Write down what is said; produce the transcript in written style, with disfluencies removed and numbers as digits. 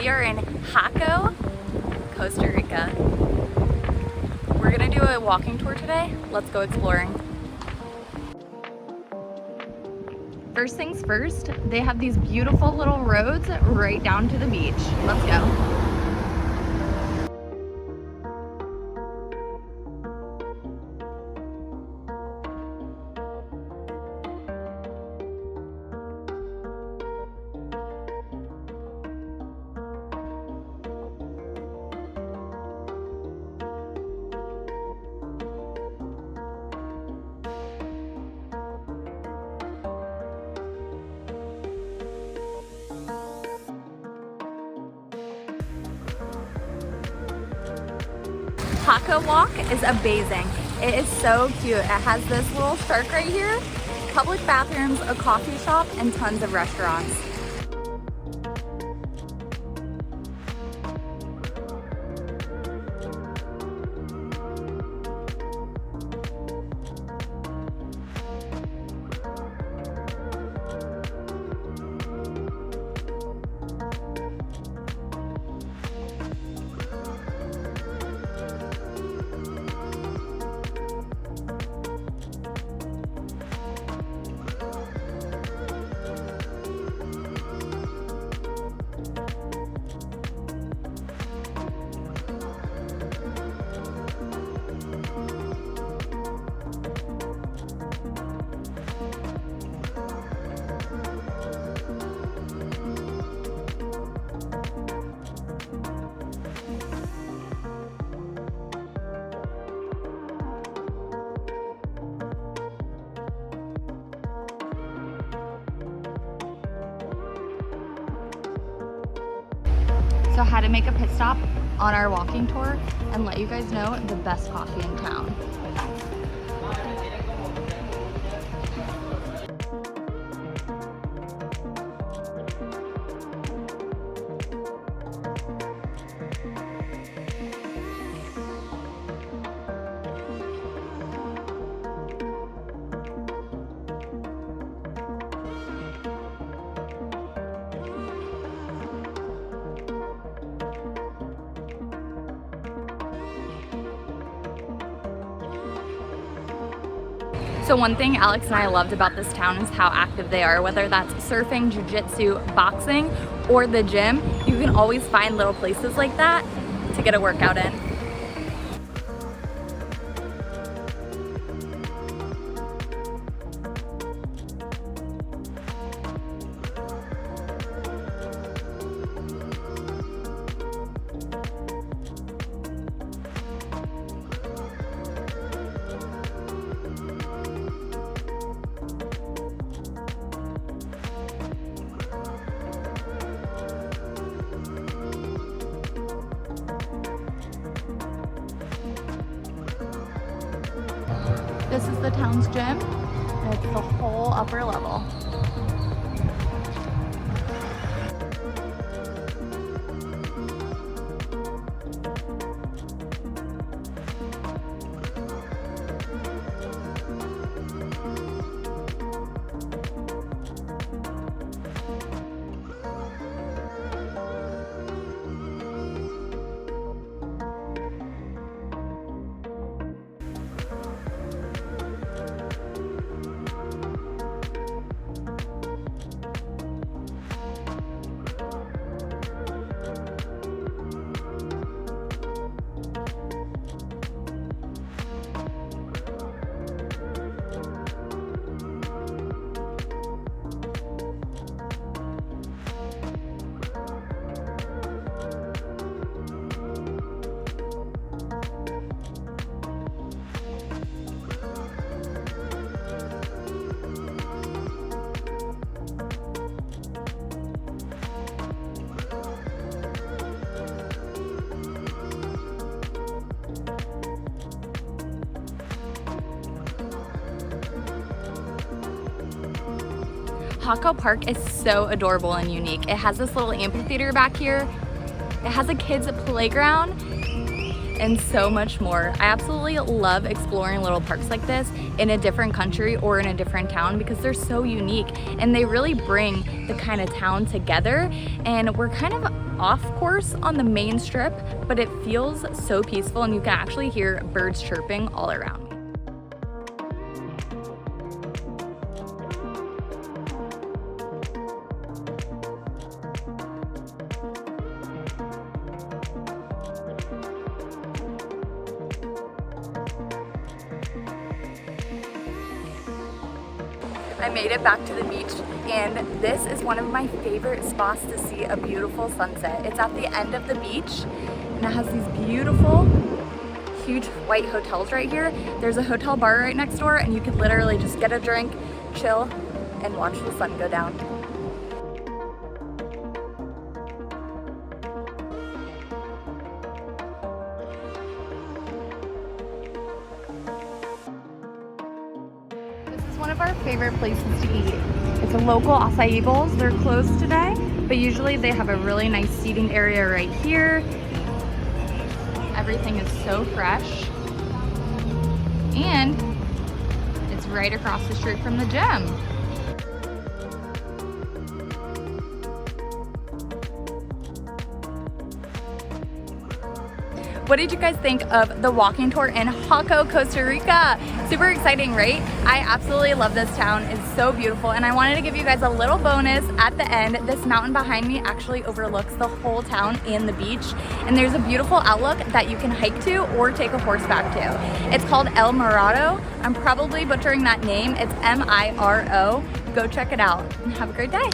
We are in Jaco, Costa Rica. We're gonna do a walking tour today. Let's go exploring. First things first, they have these beautiful little roads right down to the beach. Let's go. Jaco Walk is amazing. It is so cute. It has this little shark right here, public bathrooms, a coffee shop, and tons of restaurants. So I had to make a pit stop on our walking tour and let you guys know the best coffee in town. So one thing Alex and I loved about this town is how active they are, whether that's surfing, jiu-jitsu, boxing, or the gym. You can always find little places like that to get a workout in. This is the town's gym, and it's the whole upper level. Jaco Park is so adorable and unique. It has this little amphitheater back here. It has a kids playground. and so much more. I absolutely love exploring little parks like this in a different country or in a different town because they're so unique and they really bring the kind of town together. And we're kind of off course on the main strip, but it feels so peaceful and you can actually hear birds chirping all around me. I made it back to the beach, and this is one of my favorite spots to see a beautiful sunset. It's at the end of the beach, and it has these beautiful, huge white hotels right here. There's a hotel bar right next door, and you can literally just get a drink, chill, and watch the sun go down. One of our favorite places to eat. It's a local acai bowls. They're closed today, but usually they have a really nice seating area right here. Everything is so fresh. And it's right across the street from the gym. What did you guys think of the walking tour in Jaco, Costa Rica? Super exciting, right? I absolutely love this town. It's so beautiful, and I wanted to give you guys a little bonus at the end. This mountain behind me actually overlooks the whole town and the beach, and there's a beautiful outlook that you can hike to or take a horseback to. It's called El Morado. I'm probably butchering that name. It's M-I-R-O. Go check it out and have a great day.